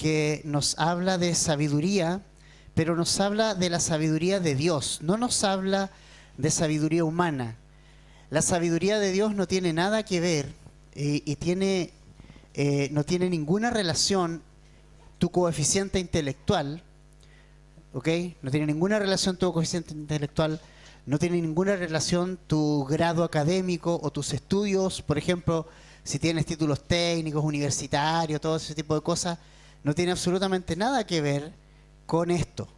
que nos habla de sabiduría, pero nos habla de la sabiduría de Dios, no nos habla de sabiduría humana. La sabiduría de Dios no tiene nada que ver no tiene ninguna relación tu coeficiente intelectual, ¿ok? No tiene ninguna relación tu coeficiente intelectual, no tiene ninguna relación tu grado académico o tus estudios, por ejemplo, si tienes títulos técnicos, universitarios, todo ese tipo de cosas, no tiene absolutamente nada que ver con esto,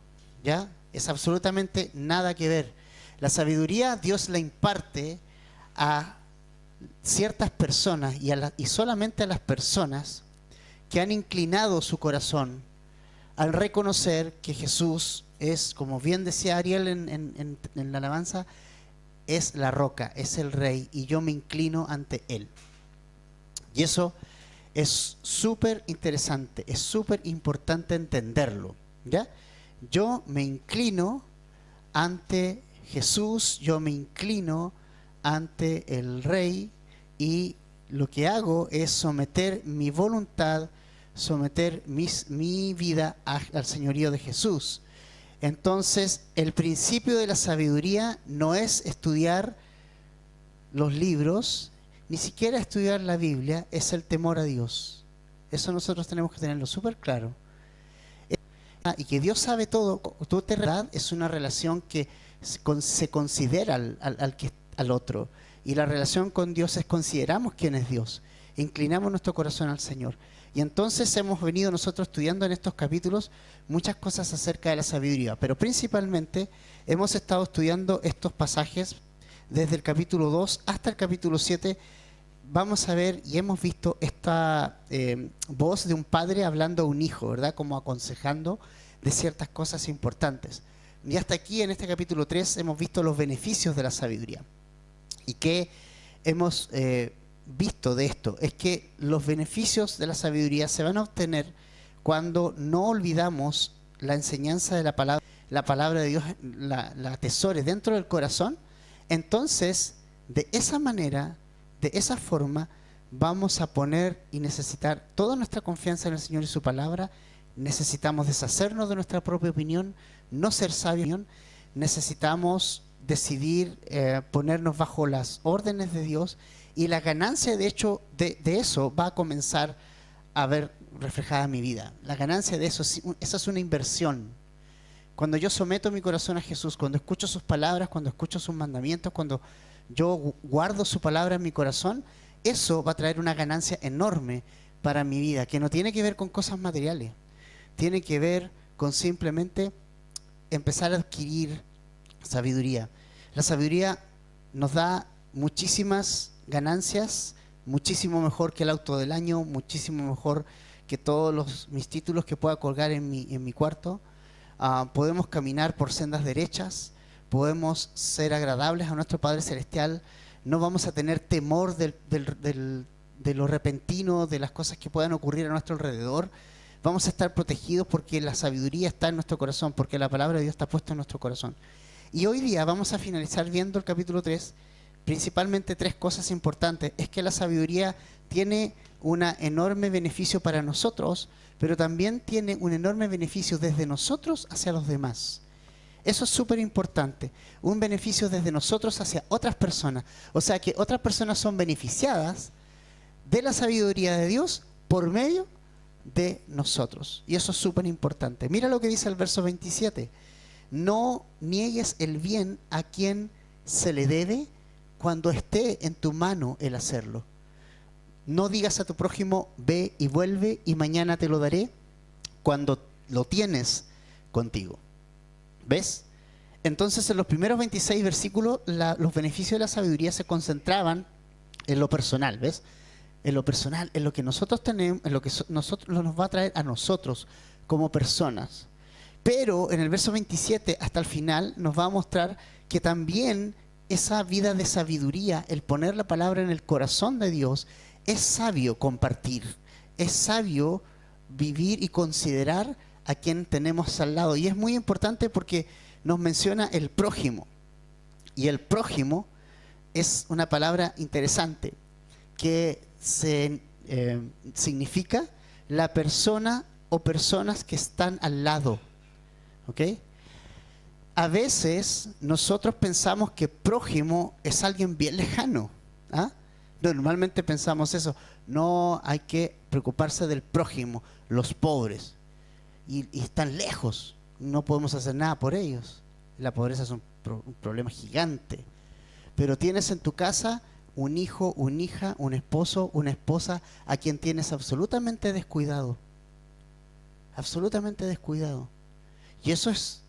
¿ya? Es absolutamente nada que ver. La sabiduría Dios la imparte a ciertas personas y solamente a las personas que han inclinado su corazón al reconocer que Jesús es, como bien decía Ariel en la alabanza, es la roca, es el rey y yo me inclino ante él. Y eso es súper interesante, es súper importante entenderlo, ¿ya? Yo me inclino ante Jesús, yo me inclino ante el rey y lo que hago es someter mi voluntad, someter mi vida al señorío de Jesús. Entonces, el principio de la sabiduría no es estudiar los libros, ni siquiera estudiar la Biblia, es el temor a Dios. Eso nosotros tenemos que tenerlo súper claro. Y que Dios sabe todo, es una relación que se considera al otro. Y la relación con Dios es consideramos quién es Dios. Inclinamos nuestro corazón al Señor. Y entonces hemos venido nosotros estudiando en estos capítulos muchas cosas acerca de la sabiduría. Pero principalmente hemos estado estudiando estos pasajes desde el capítulo 2 hasta el capítulo 7. Vamos a ver y hemos visto esta voz de un padre hablando a un hijo, ¿verdad? Como aconsejando de ciertas cosas importantes. Y hasta aquí en este capítulo 3 hemos visto los beneficios de la sabiduría. ¿Y qué hemos visto de esto? Es que los beneficios de la sabiduría se van a obtener cuando no olvidamos la enseñanza de la palabra de Dios, la atesores dentro del corazón. Entonces, de esa manera, de esa forma, vamos a poner y necesitar toda nuestra confianza en el Señor y su palabra. Necesitamos deshacernos de nuestra propia opinión, no ser sabios. Necesitamos decidir ponernos bajo las órdenes de Dios, y la ganancia de hecho de eso va a comenzar a ver reflejada en mi vida. La ganancia de eso, esa es una inversión. Cuando yo someto mi corazón a Jesús, cuando escucho sus palabras, cuando escucho sus mandamientos, cuando yo guardo su palabra en mi corazón, eso va a traer una ganancia enorme para mi vida, que no tiene que ver con cosas materiales, tiene que ver con simplemente empezar a adquirir sabiduría. La sabiduría nos da muchísimas ganancias, muchísimo mejor que el auto del año, muchísimo mejor que todos mis títulos que pueda colgar en mi cuarto. Podemos caminar por sendas derechas, podemos ser agradables a nuestro Padre Celestial, no vamos a tener temor de lo repentino, de las cosas que puedan ocurrir a nuestro alrededor. Vamos a estar protegidos porque la sabiduría está en nuestro corazón, porque la palabra de Dios está puesta en nuestro corazón. Y hoy día vamos a finalizar viendo el capítulo 3, principalmente 3 cosas importantes. Es que la sabiduría tiene un enorme beneficio para nosotros, pero también tiene un enorme beneficio desde nosotros hacia los demás. Eso es súper importante, un beneficio desde nosotros hacia otras personas. O sea que otras personas son beneficiadas de la sabiduría de Dios por medio de nosotros. Y eso es súper importante. Mira lo que dice el verso 27. No niegues el bien a quien se le debe cuando esté en tu mano el hacerlo. No digas a tu prójimo, ve y vuelve y mañana te lo daré, cuando lo tienes contigo. ¿Ves? Entonces en los primeros 26 versículos los beneficios de la sabiduría se concentraban en lo personal, ¿ves? En lo personal, en lo que nosotros tenemos, en lo que nos va a traer a nosotros como personas. Pero en el verso 27 hasta el final nos va a mostrar que también esa vida de sabiduría, el poner la palabra en el corazón de Dios, es sabio compartir, es sabio vivir y considerar a quien tenemos al lado. Y es muy importante porque nos menciona el prójimo. Y el prójimo es una palabra interesante que significa la persona o personas que están al lado. ¿Ok? A veces nosotros pensamos que prójimo es alguien bien lejano. ¿Ah? Normalmente pensamos eso. No, hay que preocuparse del prójimo, los pobres. Y están lejos. No podemos hacer nada por ellos. La pobreza es un problema gigante. Pero tienes en tu casa un hijo, una hija, un esposo, una esposa a quien tienes absolutamente descuidado. Absolutamente descuidado. Y eso es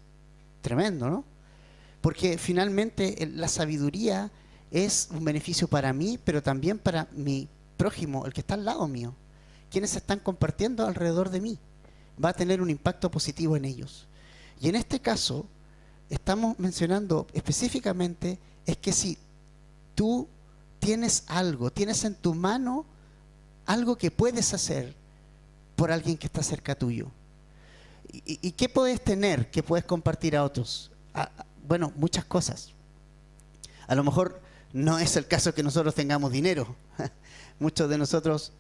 tremendo, ¿no? Porque finalmente la sabiduría es un beneficio para mí, pero también para mi prójimo, el que está al lado mío. Quienes están compartiendo alrededor de mí. Va a tener un impacto positivo en ellos. Y en este caso, estamos mencionando específicamente es que si tú tienes algo, tienes en tu mano algo que puedes hacer por alguien que está cerca tuyo. ¿Y qué puedes tener que puedes compartir a otros? Bueno, muchas cosas. A lo mejor no es el caso que nosotros tengamos dinero. Muchos de nosotros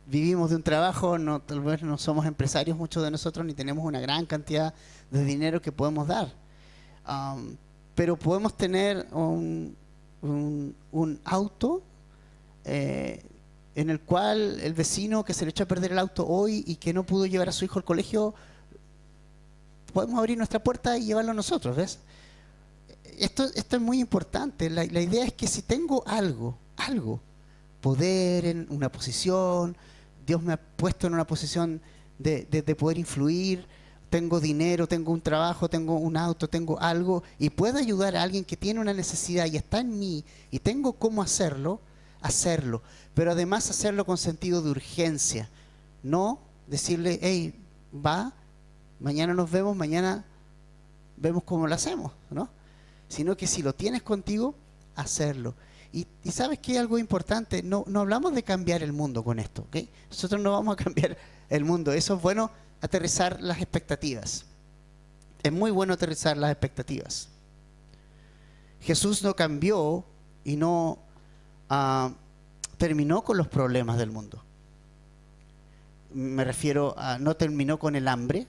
vivimos de un trabajo, tal vez no somos empresarios, muchos de nosotros ni tenemos una gran cantidad de dinero que podemos dar. Pero podemos tener un auto en el cual el vecino que se le echó a perder el auto hoy y que no pudo llevar a su hijo al colegio, podemos abrir nuestra puerta y llevarlo nosotros, ¿ves? Esto es muy importante. La idea es que si tengo algo, poder en una posición, Dios me ha puesto en una posición de poder influir, tengo dinero, tengo un trabajo, tengo un auto, tengo algo, y puedo ayudar a alguien que tiene una necesidad y está en mí, y tengo cómo hacerlo, pero además hacerlo con sentido de urgencia. No decirle, hey, va, mañana nos vemos, mañana vemos cómo lo hacemos, ¿no? Sino que si lo tienes contigo, hacerlo. Y ¿sabes qué? Algo importante, no hablamos de cambiar el mundo con esto, ¿ok? Nosotros no vamos a cambiar el mundo. Eso es bueno, aterrizar las expectativas. Es muy bueno aterrizar las expectativas. Jesús no cambió y no terminó con los problemas del mundo. Me refiero a no terminó con el hambre,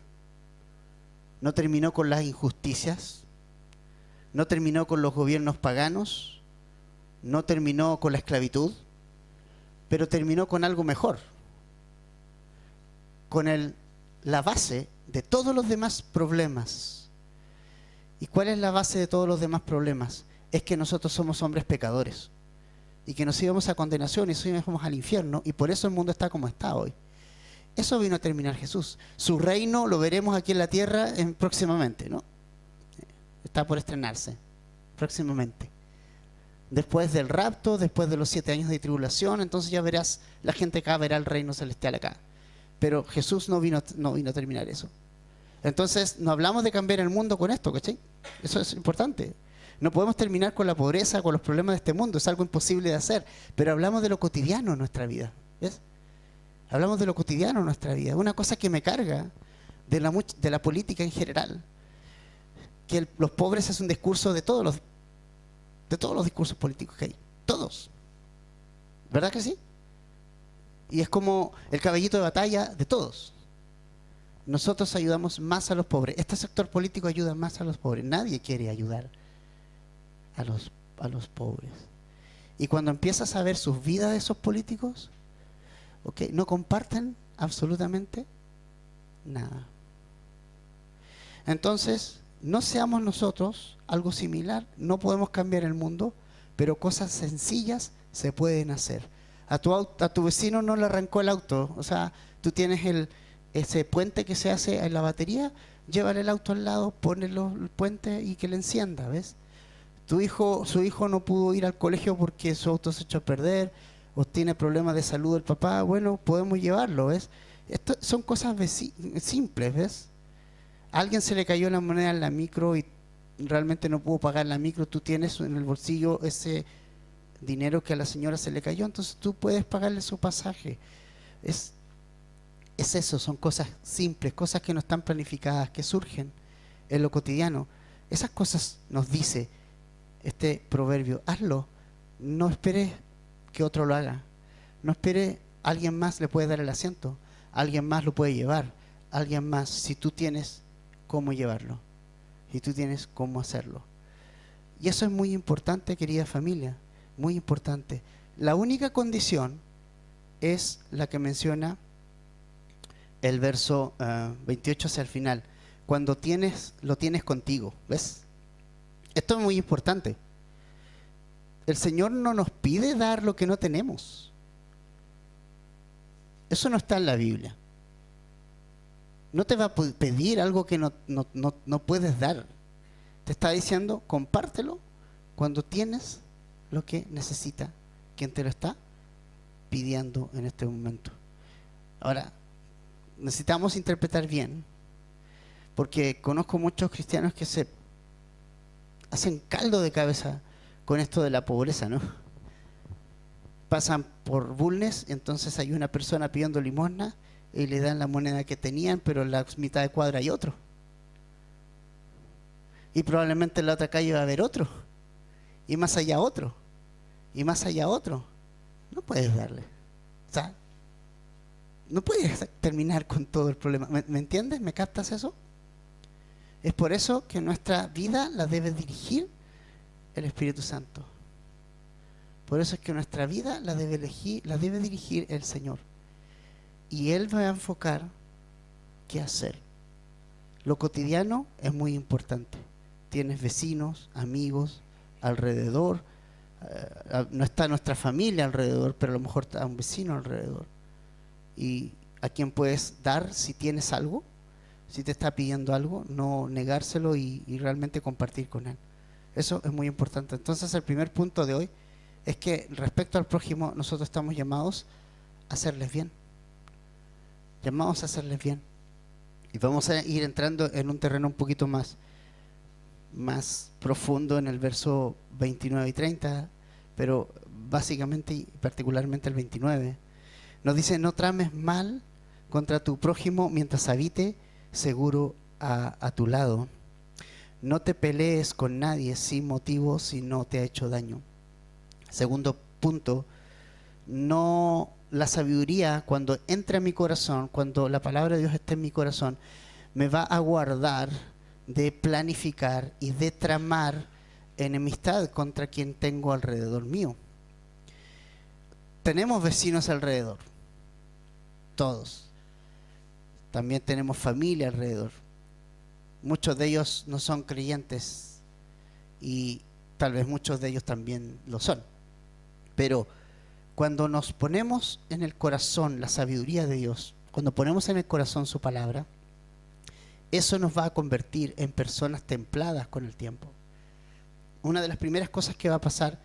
no terminó con las injusticias, no terminó con los gobiernos paganos, no terminó con la esclavitud, pero terminó con algo mejor, con la base de todos los demás problemas. ¿Y cuál es la base de todos los demás problemas? Es que nosotros somos hombres pecadores y que nos íbamos a condenación y nos íbamos al infierno, y por eso el mundo está como está hoy. Eso vino a terminar Jesús. Su reino lo veremos aquí en la tierra próximamente, ¿no? Está por estrenarse próximamente. Después del rapto, después de los 7 años de tribulación, entonces ya verás, la gente acá verá el reino celestial acá. Pero Jesús no vino a terminar eso. Entonces, no hablamos de cambiar el mundo con esto, ¿cachai? Eso es importante. No podemos terminar con la pobreza, con los problemas de este mundo, es algo imposible de hacer. Pero hablamos de lo cotidiano en nuestra vida, ¿ves? Hablamos de lo cotidiano en nuestra vida. Una cosa que me carga de la política en general, que los pobres es un discurso de todos los discursos políticos que hay. Todos. ¿Verdad que sí? Y es como el caballito de batalla de todos. Nosotros ayudamos más a los pobres. Este sector político ayuda más a los pobres. Nadie quiere ayudar a los pobres. Y cuando empiezas a ver sus vidas de esos políticos, ¿okay? No comparten absolutamente nada. Entonces, no seamos nosotros algo similar. No podemos cambiar el mundo, pero cosas sencillas se pueden hacer. A tu vecino no le arrancó el auto. O sea, tú tienes ese puente que se hace en la batería, llévale el auto al lado, ponle el puente y que le encienda, ¿ves? Su hijo no pudo ir al colegio porque su auto se echó a perder, o tiene problemas de salud el papá. Bueno, podemos llevarlo, ¿ves? Esto son cosas simples, ¿ves? A alguien se le cayó la moneda en la micro y realmente no pudo pagar la micro. Tú tienes en el bolsillo ese dinero que a la señora se le cayó, entonces tú puedes pagarle su pasaje. Es eso, son cosas simples, cosas que no están planificadas, que surgen en lo cotidiano. Esas cosas nos dice este proverbio: hazlo, no esperes que otro lo haga, no esperes alguien más le puede dar el asiento, alguien más lo puede llevar, alguien más, si tú tienes cómo llevarlo, si tú tienes cómo hacerlo. Y eso es muy importante, querida familia, muy importante. La única condición es la que menciona el verso 28 hacia el final. Cuando lo tienes contigo, ¿ves? Esto es muy importante. El Señor no nos pide dar lo que no tenemos. Eso no está en la Biblia. No te va a pedir algo que no puedes dar. Te está diciendo, compártelo cuando tienes lo que necesita quien te lo está pidiendo en este momento. Ahora, necesitamos interpretar bien, porque conozco muchos cristianos que se hacen caldo de cabeza con esto de la pobreza, ¿no? Pasan por Bulnes, entonces hay una persona pidiendo limosna y le dan la moneda que tenían, pero en la mitad de cuadra hay otro. Y probablemente en la otra calle va a haber otro. Y más allá otro. Y más allá otro. No puedes darle. O sea, no puedes terminar con todo el problema. ¿Me entiendes? ¿Me captas eso? Es por eso que nuestra vida la debe dirigir el Espíritu Santo. Por eso es que nuestra vida la debe dirigir el Señor. Y Él va a enfocar qué hacer. Lo cotidiano es muy importante. Tienes vecinos, amigos alrededor. No está nuestra familia alrededor, pero a lo mejor está un vecino alrededor. Y a quien puedes dar si tienes algo, si te está pidiendo algo, no negárselo y realmente compartir con él. Eso es muy importante. Entonces el primer punto de hoy es que respecto al prójimo nosotros estamos llamados a hacerles bien. Llamados a hacerles bien. Y vamos a ir entrando en un terreno un poquito más profundo en el verso 29 y 30, pero básicamente y particularmente el 29. Nos dice, no trames mal contra tu prójimo mientras habite seguro a tu lado. No te pelees con nadie sin motivo si no te ha hecho daño. Segundo punto, no la sabiduría cuando entra en mi corazón, cuando la palabra de Dios esté en mi corazón, me va a guardar de planificar y de tramar enemistad contra quien tengo alrededor mío. Tenemos vecinos alrededor, todos. También tenemos familia alrededor. Muchos de ellos no son creyentes y tal vez muchos de ellos también lo son. Pero cuando nos ponemos en el corazón la sabiduría de Dios, cuando ponemos en el corazón su palabra, eso nos va a convertir en personas templadas con el tiempo. Una de las primeras cosas que va a pasar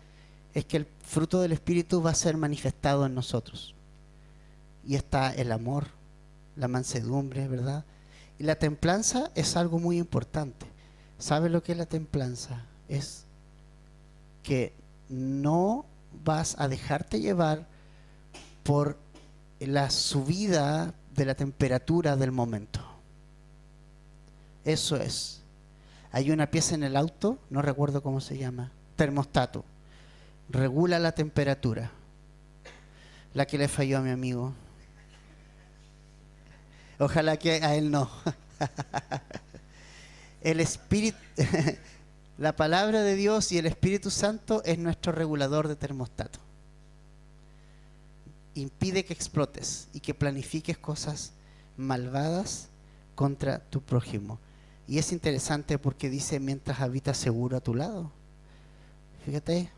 es que el fruto del Espíritu va a ser manifestado en nosotros. Y está el amor, la mansedumbre, ¿verdad? Y la templanza es algo muy importante. ¿Sabe lo que es la templanza? Es que no vas a dejarte llevar por la subida de la temperatura del momento. Eso es. Hay una pieza en el auto, no recuerdo cómo se llama, termostato. Regula la temperatura. La que le falló a mi amigo. Ojalá que a él no. El Espíritu, la palabra de Dios y el Espíritu Santo es nuestro regulador de termostato. Impide que explotes y que planifiques cosas malvadas contra tu prójimo. Y es interesante porque dice, mientras habitas seguro a tu lado. Fíjate,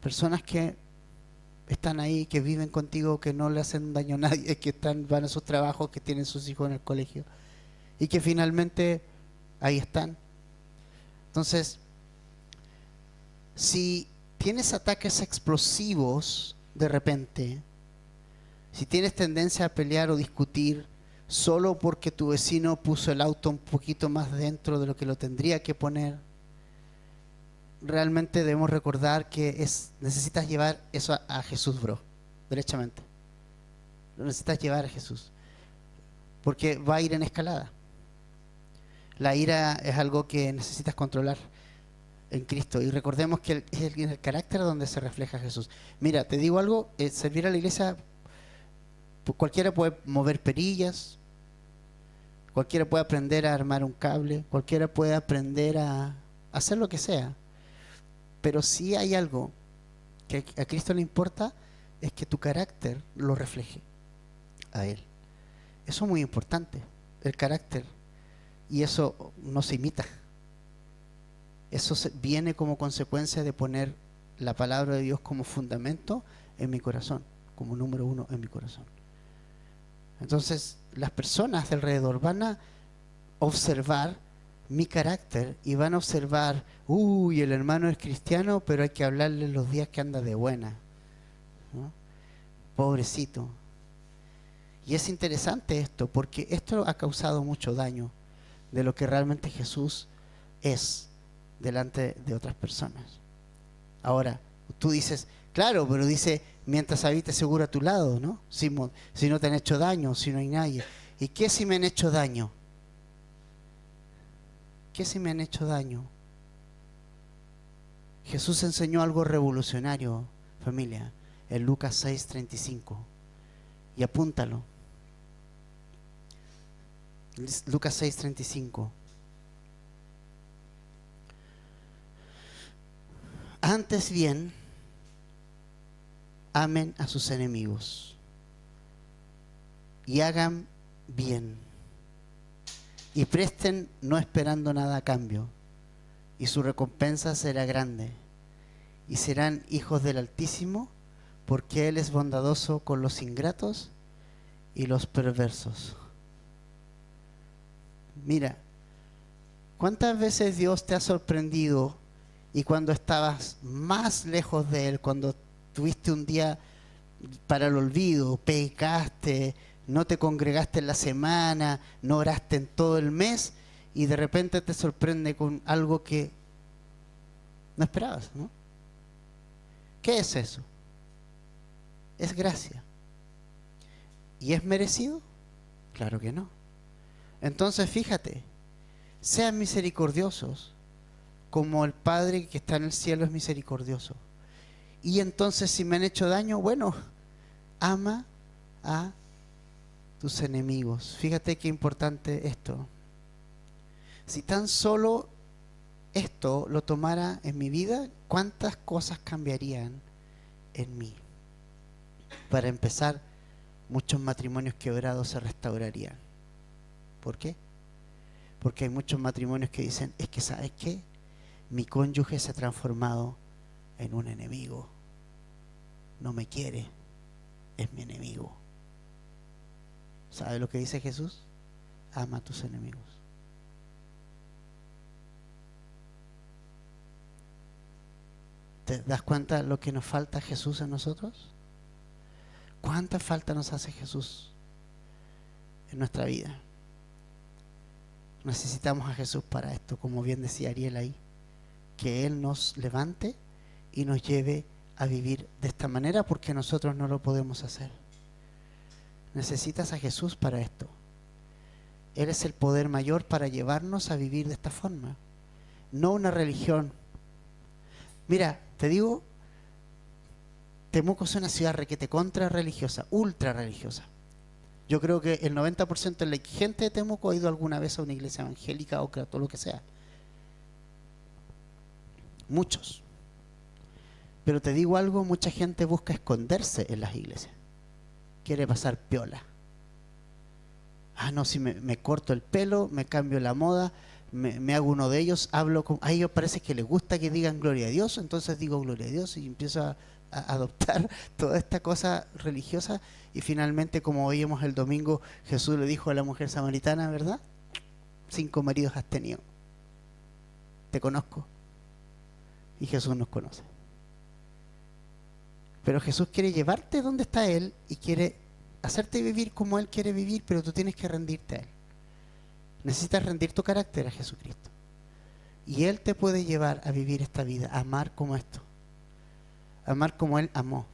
personas que están ahí, que viven contigo, que no le hacen daño a nadie, que van a sus trabajos, que tienen sus hijos en el colegio y que finalmente ahí están. Entonces, si tienes ataques explosivos de repente, si tienes tendencia a pelear o discutir solo porque tu vecino puso el auto un poquito más dentro de lo que lo tendría que poner, realmente debemos recordar que necesitas llevar eso a Jesús, derechamente. Lo necesitas llevar a Jesús, porque va a ir en escalada. La ira es algo que necesitas controlar en Cristo, y recordemos que es el carácter donde se refleja Jesús. Mira, te digo algo, servir a la iglesia Cualquiera puede mover perillas, cualquiera puede aprender a armar un cable, cualquiera puede aprender a hacer lo que sea. Pero si hay algo que a Cristo le importa, es que tu carácter lo refleje a Él. Eso es muy importante, el carácter. Y eso no se imita. Eso viene como consecuencia de poner la palabra de Dios como fundamento en mi corazón, como número uno en mi corazón. Entonces, las personas de alrededor van a observar mi carácter y van a observar, uy, el hermano es cristiano, pero hay que hablarle los días que anda de buena, ¿no? Pobrecito. Y es interesante esto, porque esto ha causado mucho daño de lo que realmente Jesús es delante de otras personas. Ahora, tú dices, claro, pero dice, mientras habite seguro a tu lado, ¿no? Si no te han hecho daño, si no hay nadie. ¿Y qué si me han hecho daño? ¿Qué si me han hecho daño? Jesús enseñó algo revolucionario, familia, en Lucas 6:35. Y apúntalo. Lucas 6:35. Antes bien, amen a sus enemigos y hagan bien y presten no esperando nada a cambio, y su recompensa será grande, y serán hijos del Altísimo, porque Él es bondadoso con los ingratos y los perversos. Mira, ¿cuántas veces Dios te ha sorprendido y cuando estabas más lejos de Él, cuando tuviste un día para el olvido, pecaste, no te congregaste en la semana, no oraste en todo el mes y de repente te sorprende con algo que no esperabas, ¿no? ¿Qué es eso? Es gracia. ¿Y es merecido? Claro que no. Entonces fíjate, sean misericordiosos como el Padre que está en el cielo es misericordioso. Y entonces si me han hecho daño, bueno, ama a tus enemigos. Fíjate qué importante esto. Si tan solo esto lo tomara en mi vida, ¿cuántas cosas cambiarían en mí? Para empezar, muchos matrimonios quebrados se restaurarían. ¿Por qué? Porque hay muchos matrimonios que dicen, es que ¿sabes qué? Mi cónyuge se ha transformado en un enemigo. No me quiere, es mi enemigo. ¿Sabe lo que dice Jesús? Ama a tus enemigos. ¿Te das cuenta lo que nos falta a Jesús en nosotros? ¿Cuánta falta nos hace Jesús en nuestra vida? Necesitamos a Jesús para esto, como bien decía Ariel ahí, que Él nos levante y nos lleve a vivir de esta manera, porque nosotros no lo podemos hacer. Necesitas a Jesús para esto. Él es el poder mayor para llevarnos a vivir de esta forma, no una religión. Mira, te digo, Temuco es una ciudad requete contra religiosa, ultra religiosa. Yo creo que el 90% de la gente de Temuco ha ido alguna vez a una iglesia evangélica o todo lo que sea. Muchos. Pero te digo algo, mucha gente busca esconderse en las iglesias. Quiere pasar piola. Ah, no, si me corto el pelo, me cambio la moda, me hago uno de ellos, hablo con... A ellos parece que les gusta que digan gloria a Dios, entonces digo gloria a Dios y empiezo a adoptar toda esta cosa religiosa. Y finalmente, como veíamos el domingo, Jesús le dijo a la mujer samaritana, ¿verdad? 5 maridos has tenido. Te conozco. Y Jesús nos conoce. Pero Jesús quiere llevarte donde está Él y quiere hacerte vivir como Él quiere vivir, pero tú tienes que rendirte a Él. Necesitas rendir tu carácter a Jesucristo. Y Él te puede llevar a vivir esta vida, a amar como esto. Amar como Él amó.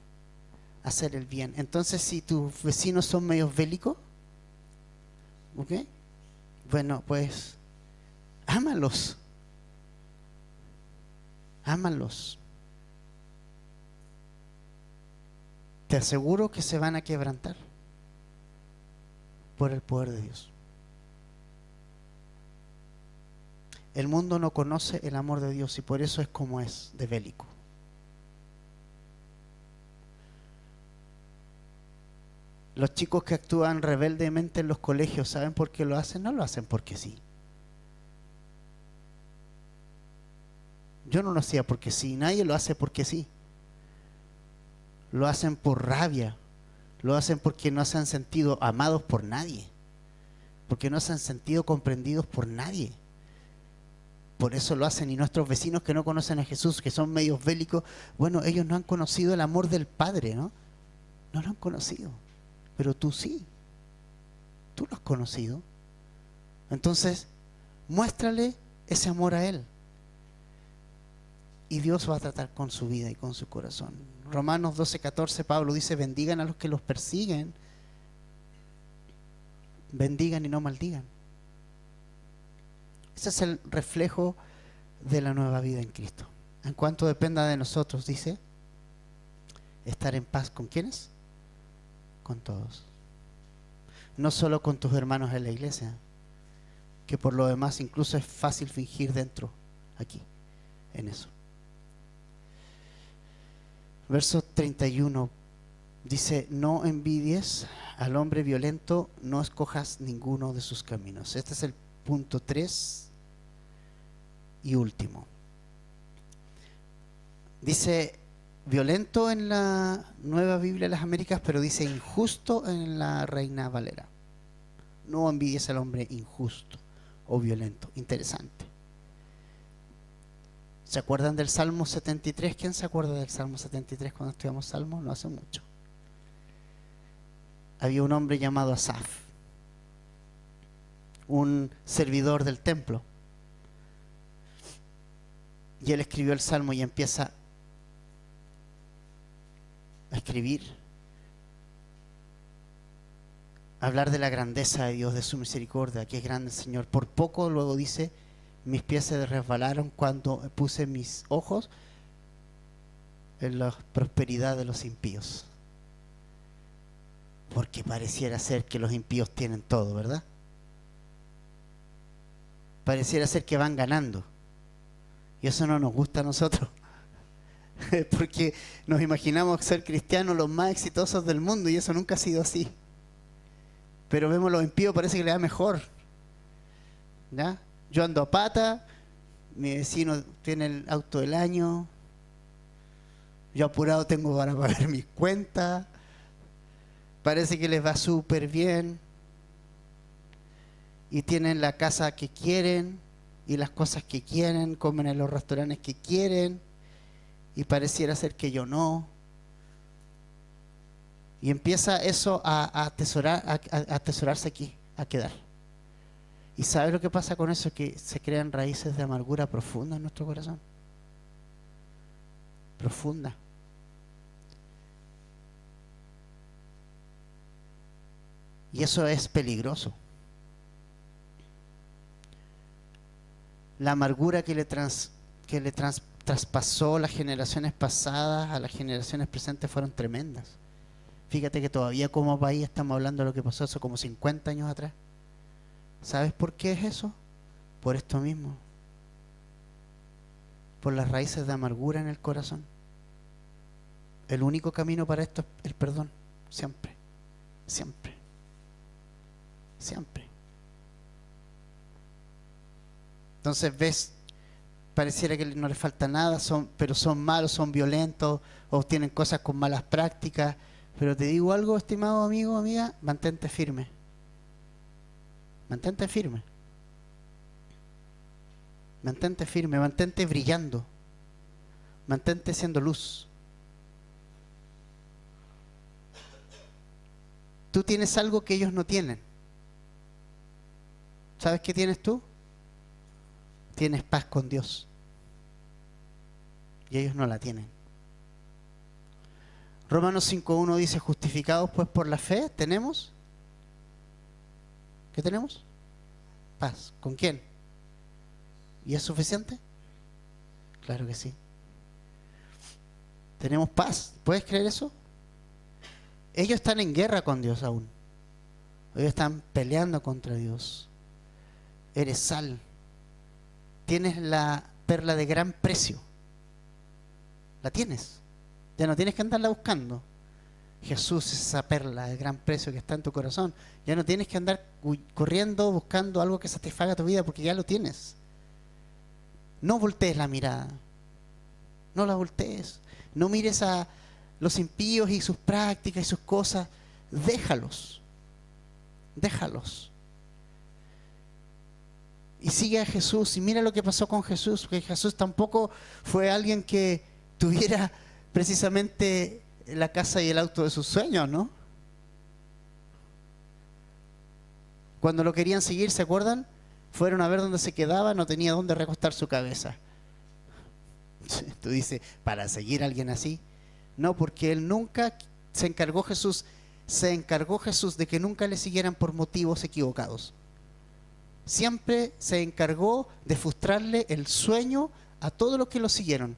Hacer el bien. Entonces, si tus vecinos son medios bélicos, ¿ok? Bueno, pues, ámalos. Ámalos. Te aseguro que se van a quebrantar. por el poder de Dios. El mundo no conoce el amor de Dios y por eso es como es, de bélico. Los chicos que actúan rebeldemente en los colegios, ¿saben por qué lo hacen? No lo hacen porque sí. Yo no lo hacía porque sí, nadie lo hace porque sí. Lo hacen por rabia, lo hacen porque no se han sentido amados por nadie, porque no se han sentido comprendidos por nadie. Por eso lo hacen. Y nuestros vecinos que no conocen a Jesús, que son medios bélicos, bueno, ellos no han conocido el amor del Padre, ¿no? No lo han conocido. Pero tú sí. Tú lo has conocido. Entonces, muéstrale ese amor a Él. Y Dios va a tratar con su vida y con su corazón. Romanos 12:14, Pablo dice, bendigan a los que los persiguen. Bendigan y no maldigan. Ese es el reflejo de la nueva vida en Cristo. En cuanto dependa de nosotros, dice, estar en paz ¿con quiénes? Con todos. No solo con tus hermanos en la iglesia, que por lo demás incluso es fácil fingir dentro, aquí, en eso. Verso 31 dice, no envidies al hombre violento, no escojas ninguno de sus caminos. Este es el punto 3 y último. Dice violento en la Nueva Biblia de las Américas, pero dice injusto en la Reina Valera. No envidies al hombre injusto o violento. Interesante. ¿Se acuerdan del Salmo 73? ¿Quién se acuerda del Salmo 73 cuando estudiamos Salmos? No hace mucho. Había un hombre llamado Asaf, un servidor del templo. Y él escribió el Salmo y empieza a escribir, a hablar de la grandeza de Dios, de su misericordia, que es grande el Señor. Por poco luego dice, mis pies se resbalaron cuando puse mis ojos en la prosperidad de los impíos. Porque pareciera ser que los impíos tienen todo, ¿verdad? Pareciera ser que van ganando. Y eso no nos gusta a nosotros. Porque nos imaginamos ser cristianos los más exitosos del mundo y eso nunca ha sido así. Pero vemos a los impíos, parece que le da mejor. ¿Ya? Yo ando a pata, mi vecino tiene el auto del año, yo apurado tengo para pagar mis cuentas, parece que les va súper bien y tienen la casa que quieren y las cosas que quieren, comen en los restaurantes que quieren y pareciera ser que yo no. Y empieza eso a atesorarse aquí, a quedar. ¿Y sabe lo que pasa con eso? Que se crean raíces de amargura profunda en nuestro corazón. Profunda. Y eso es peligroso. La amargura que le traspasó las generaciones pasadas a las generaciones presentes fueron tremendas. Fíjate que todavía como país estamos hablando de lo que pasó hace como 50 años atrás. ¿Sabes por qué es eso? Por esto mismo. Por las raíces de amargura en el corazón. El único camino para esto es el perdón. Siempre. Siempre. Siempre. Entonces ves, pareciera que no les falta nada, pero son malos, son violentos, o tienen cosas con malas prácticas. Pero te digo algo, estimado amigo, amiga, mantente firme. Mantente firme. Mantente firme, mantente brillando. Mantente siendo luz. Tú tienes algo que ellos no tienen. ¿Sabes qué tienes tú? Tienes paz con Dios. Y ellos no la tienen. Romanos 5:1 dice, justificados pues por la fe, tenemos... ¿Qué tenemos? Paz. ¿Con quién? ¿Y es suficiente? Claro que sí. Tenemos paz. ¿Puedes creer eso? Ellos están en guerra con Dios aún. Ellos están peleando contra Dios. Eres sal. Tienes la perla de gran precio. La tienes. Ya no tienes que andarla buscando. Jesús es esa perla de gran precio que está en tu corazón. Ya no tienes que andar corriendo buscando algo que satisfaga tu vida porque ya lo tienes. No voltees la mirada. No la voltees. No mires a los impíos y sus prácticas y sus cosas. Déjalos. Déjalos. Y sigue a Jesús. Y mira lo que pasó con Jesús. Porque Jesús tampoco fue alguien que tuviera precisamente la casa y el auto de sus sueños, ¿no? Cuando lo querían seguir, ¿se acuerdan? Fueron a ver dónde se quedaba, no tenía dónde recostar su cabeza. Tú dices, ¿para seguir a alguien así? No, porque él nunca se encargó Jesús de que nunca le siguieran por motivos equivocados. Siempre se encargó de frustrarle el sueño a todos los que lo siguieron.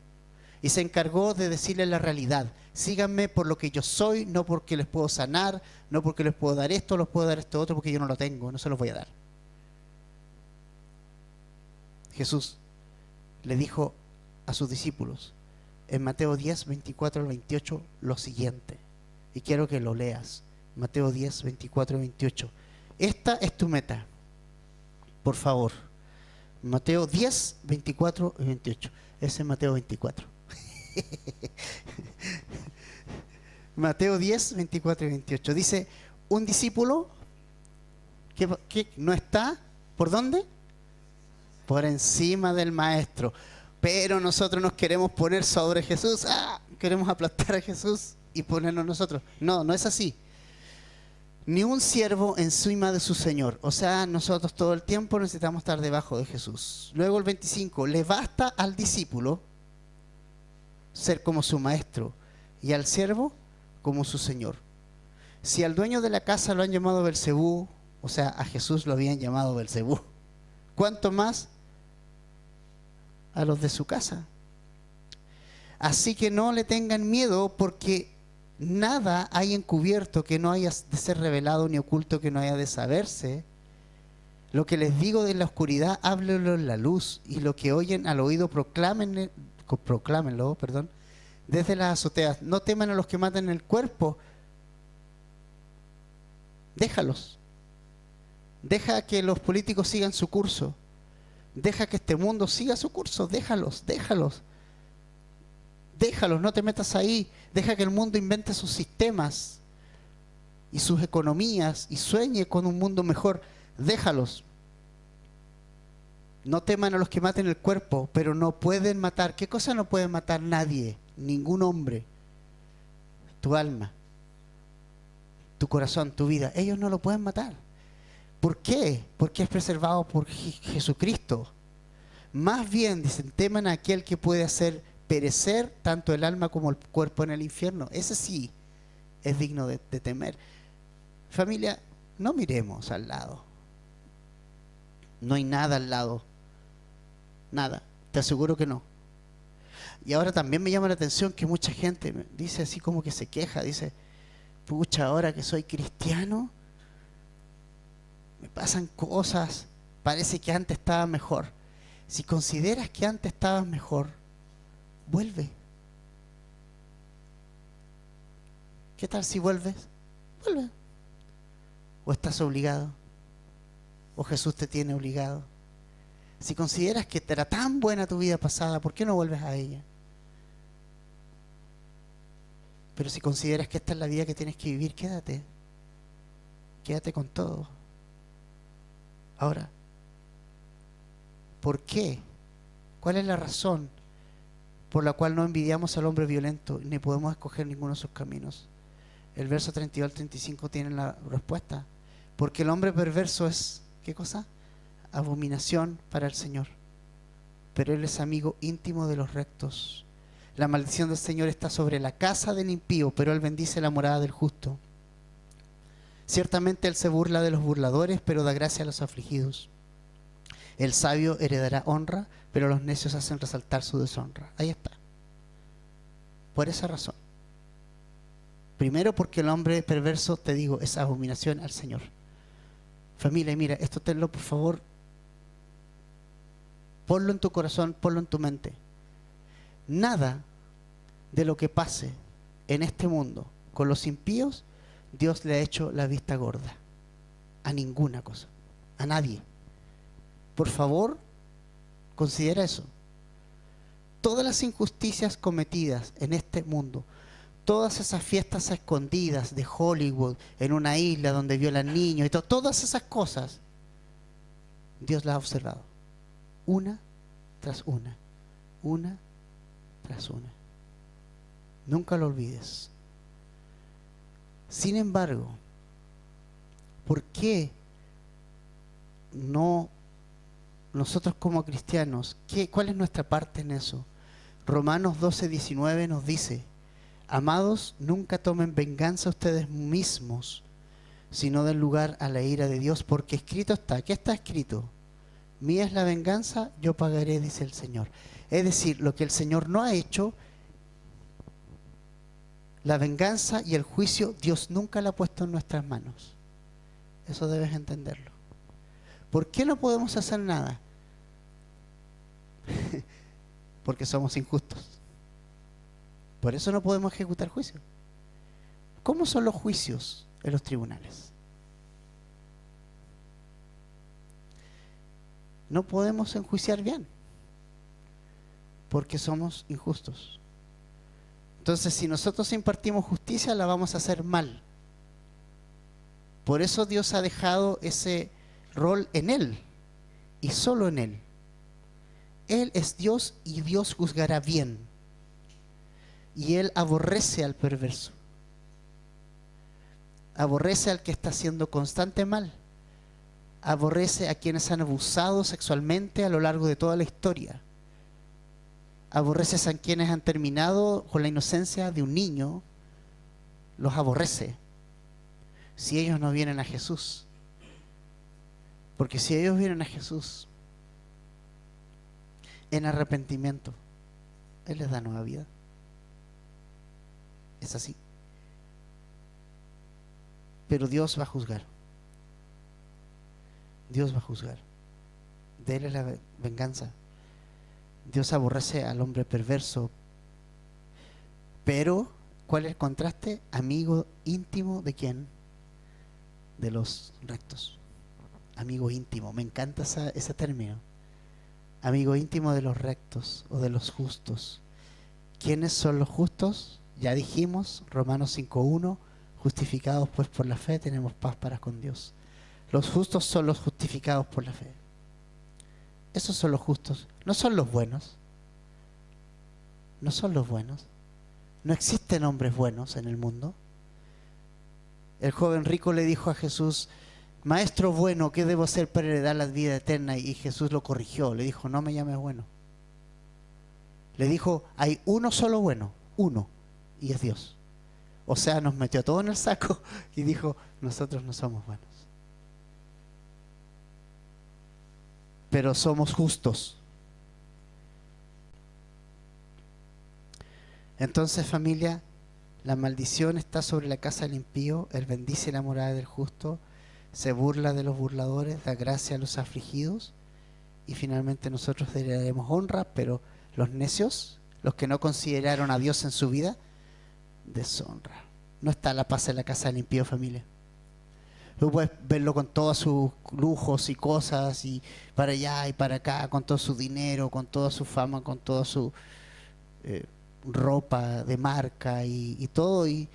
Y se encargó de decirle la realidad. Síganme por lo que yo soy, no porque les puedo sanar, no porque les puedo dar esto, les puedo dar esto otro, porque yo no lo tengo, no se los voy a dar. Jesús le dijo a sus discípulos en Mateo 10, 24 al 28 lo siguiente. Y quiero que lo leas. Mateo 10, 24 al 28. Esta es tu meta. Por favor. Mateo 10, 24 y 28. Ese es Mateo 24. Mateo 10, 24 y 28. Dice, un discípulo que no está, ¿por dónde? Por encima del maestro. Pero nosotros nos queremos poner sobre Jesús. Queremos aplastar a Jesús y ponernos nosotros. No, no es así. Ni un siervo encima de su señor. O sea, nosotros todo el tiempo necesitamos estar debajo de Jesús. Luego el 25. Le basta al discípulo ser como su maestro y al siervo como su señor. Si al dueño de la casa lo han llamado Belcebú, o sea, a Jesús lo habían llamado Belcebú, ¿cuánto más a los de su casa? Así que no le tengan miedo, porque nada hay encubierto que no haya de ser revelado, ni oculto que no haya de saberse. Lo que les digo de la oscuridad, háblenlo en la luz, y lo que oyen al oído, proclámenlo, desde las azoteas. No teman a los que matan el cuerpo. Déjalos. Deja que los políticos sigan su curso. Deja que este mundo siga su curso. Déjalos. Déjalos, no te metas ahí. Deja que el mundo invente sus sistemas y sus economías y sueñe con un mundo mejor. Déjalos. No teman a los que maten el cuerpo, pero no pueden matar. ¿Qué cosa no puede matar nadie? Ningún hombre. Tu alma, tu corazón, tu vida. Ellos no lo pueden matar. ¿Por qué? Porque es preservado por Jesucristo. Más bien, dicen, teman a aquel que puede hacer perecer tanto el alma como el cuerpo en el infierno. Ese sí es digno de temer. Familia, no miremos al lado. No hay nada al lado. Nada. Te aseguro que no. Y ahora también me llama la atención que mucha gente dice así como que se queja. Dice, pucha, ahora que soy cristiano, me pasan cosas. Parece que antes estaba mejor. Si consideras que antes estabas mejor, vuelve. ¿Qué tal si vuelves? Vuelve. ¿O estás obligado? ¿O Jesús te tiene obligado? Si consideras que era tan buena tu vida pasada, ¿por qué no vuelves a ella? Pero si consideras que esta es la vida que tienes que vivir, quédate. Quédate con todo. Ahora, ¿por qué? ¿Cuál es la razón por la cual no envidiamos al hombre violento ni podemos escoger ninguno de sus caminos? El verso 32 al 35 tienen la respuesta. Porque el hombre perverso es, ¿qué cosa? Abominación para el Señor, pero Él es amigo íntimo de los rectos. La maldición del Señor está sobre la casa del impío, pero Él bendice la morada del justo. Ciertamente Él se burla de los burladores, pero da gracia a los afligidos. El sabio heredará honra, pero los necios hacen resaltar su deshonra. Ahí está. Por esa razón. Primero, porque el hombre perverso, te digo, es abominación al Señor. Familia, mira, esto tenlo por favor, ponlo en tu corazón, ponlo en tu mente. Nada de lo que pase en este mundo con los impíos, Dios le ha hecho la vista gorda. A ninguna cosa, a nadie. Por favor, considera eso. Todas las injusticias cometidas en este mundo, todas esas fiestas escondidas de Hollywood, en una isla donde violan niños y todas esas cosas, Dios las ha observado. Una tras una, una tras una. Nunca lo olvides. Sin embargo, ¿por qué no nosotros como cristianos, cuál es nuestra parte en eso? Romanos 12:19 nos dice: amados, nunca tomen venganza ustedes mismos, sino den lugar a la ira de Dios, porque escrito está. ¿Qué está escrito? Mía es la venganza, yo pagaré, dice el Señor. Es decir, lo que el Señor no ha hecho, la venganza y el juicio, Dios nunca la ha puesto en nuestras manos. Eso debes entenderlo. ¿Por qué no podemos hacer nada? Porque somos injustos. Por eso no podemos ejecutar juicio. ¿Cómo son los juicios en los tribunales? No podemos enjuiciar bien, porque somos injustos. Entonces, si nosotros impartimos justicia, la vamos a hacer mal. Por eso Dios ha dejado ese rol en Él, y solo en Él. Él es Dios y Dios juzgará bien. Y Él aborrece al perverso. Aborrece al que está haciendo constante mal. Aborrece a quienes han abusado sexualmente a lo largo de toda la historia. Aborrece a quienes han terminado con la inocencia de un niño. Los aborrece si ellos no vienen a Jesús. Porque si ellos vienen a Jesús en arrepentimiento, Él les da nueva vida. Es así. Pero Dios va a juzgar. Dios va a juzgar. De Él es la venganza. Dios aborrece al hombre perverso. Pero, ¿cuál es el contraste? Amigo íntimo ¿de quién? De los rectos. Amigo íntimo. Me encanta ese término. Amigo íntimo de los rectos o de los justos. ¿Quiénes son los justos? Ya dijimos, Romanos 5:1, justificados pues por la fe, tenemos paz para con Dios. Los justos son los justificados por la fe. Esos son los justos, no son los buenos. No son los buenos. No existen hombres buenos en el mundo. El joven rico le dijo a Jesús: Maestro bueno, ¿qué debo hacer para heredar la vida eterna? Y Jesús lo corrigió, le dijo: no me llames bueno. Le dijo: hay uno solo bueno, uno, y es Dios. O sea, nos metió todo en el saco y dijo: nosotros no somos buenos, pero somos justos. Entonces, familia, la maldición está sobre la casa del impío. Él bendice la morada del justo, se burla de los burladores, da gracia a los afligidos, y finalmente nosotros le daremos honra, pero los necios, los que no consideraron a Dios en su vida, deshonra. No está la paz en la casa del impío, familia. Tú puedes verlo con todos sus lujos y cosas, y para allá y para acá, con todo su dinero, con toda su fama, con toda su ropa de marca y todo, y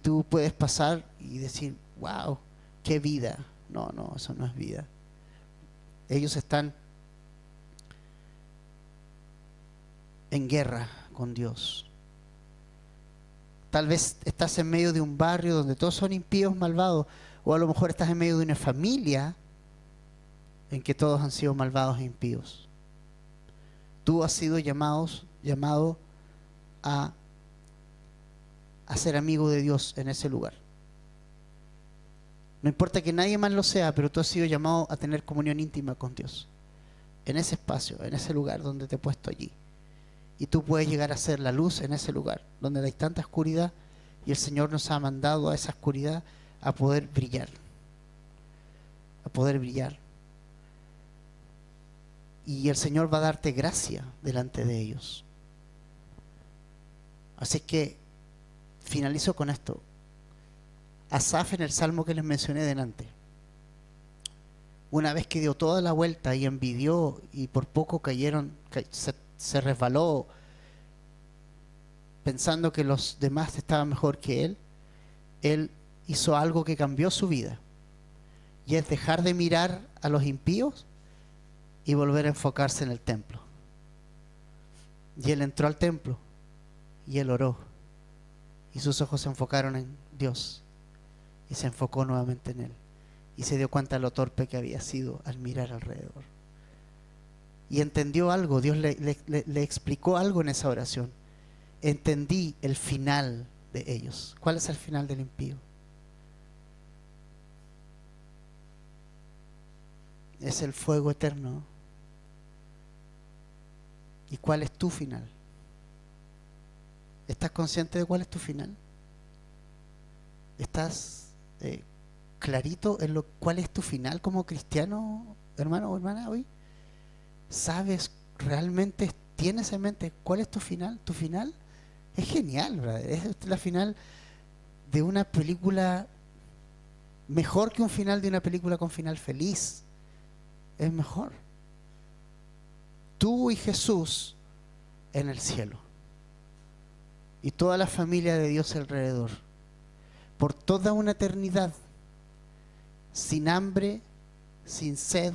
tú puedes pasar y decir: wow, qué vida. No, eso no es vida. Ellos están en guerra con Dios. Tal vez estás en medio de un barrio donde todos son impíos, malvados, o a lo mejor estás en medio de una familia en que todos han sido malvados e impíos. Tú has sido llamado a ser amigo de Dios en ese lugar. No importa que nadie más lo sea, pero tú has sido llamado a tener comunión íntima con Dios. En ese espacio, en ese lugar donde te he puesto allí. Y tú puedes llegar a ser la luz en ese lugar donde hay tanta oscuridad, y el Señor nos ha mandado a esa oscuridad a poder brillar. a poder brillar. Y el Señor va a darte gracia delante de ellos. Así que finalizo con esto. Asaf, en el salmo que les mencioné delante, una vez que dio toda la vuelta y envidió y por poco se resbaló pensando que los demás estaban mejor que él hizo algo que cambió su vida, y es dejar de mirar a los impíos y volver a enfocarse en el templo. Y él entró al templo y él oró, y sus ojos se enfocaron en Dios y se enfocó nuevamente en él, y se dio cuenta de lo torpe que había sido al mirar alrededor, y entendió algo. Dios le explicó algo en esa oración. Entendí el final de ellos. ¿Cuál es el final del impío? Es el fuego eterno. ¿Y cuál es tu final? ¿Estás consciente de cuál es tu final? ¿Estás clarito en cuál es tu final como cristiano, hermano o hermana, hoy? ¿Sabes realmente, tienes en mente cuál es tu final? Tu final es genial, brother. Es la final de una película, mejor que un final de una película con final feliz. Es mejor. Tú y Jesús en el cielo, y toda la familia de Dios alrededor, por toda una eternidad, sin hambre, sin sed,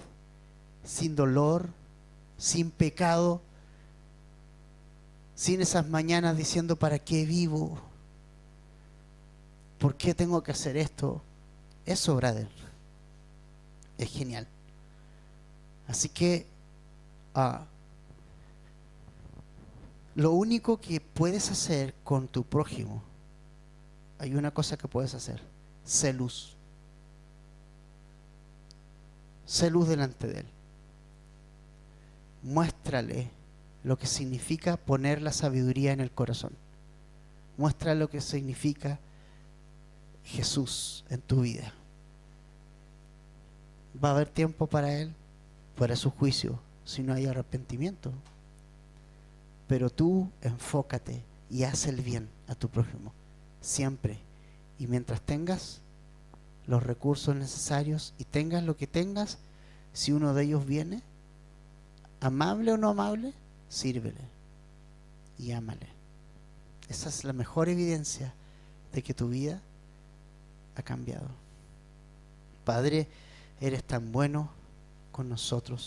sin dolor, sin pecado, sin esas mañanas diciendo ¿para qué vivo? ¿Por qué tengo que hacer esto? Eso, brother, es genial. Así que lo único que puedes hacer con tu prójimo, hay una cosa que puedes hacer: sé luz. Sé luz delante de él. Muéstrale lo que significa poner la sabiduría en el corazón. Muéstrale lo que significa Jesús en tu vida. Va a haber tiempo para él, para su juicio, si no hay arrepentimiento. Pero tú enfócate y haz el bien a tu prójimo, siempre. Y mientras tengas los recursos necesarios y tengas lo que tengas, si uno de ellos viene, amable o no amable, sírvele y ámale. Esa es la mejor evidencia de que tu vida ha cambiado. Padre, eres tan bueno con nosotros.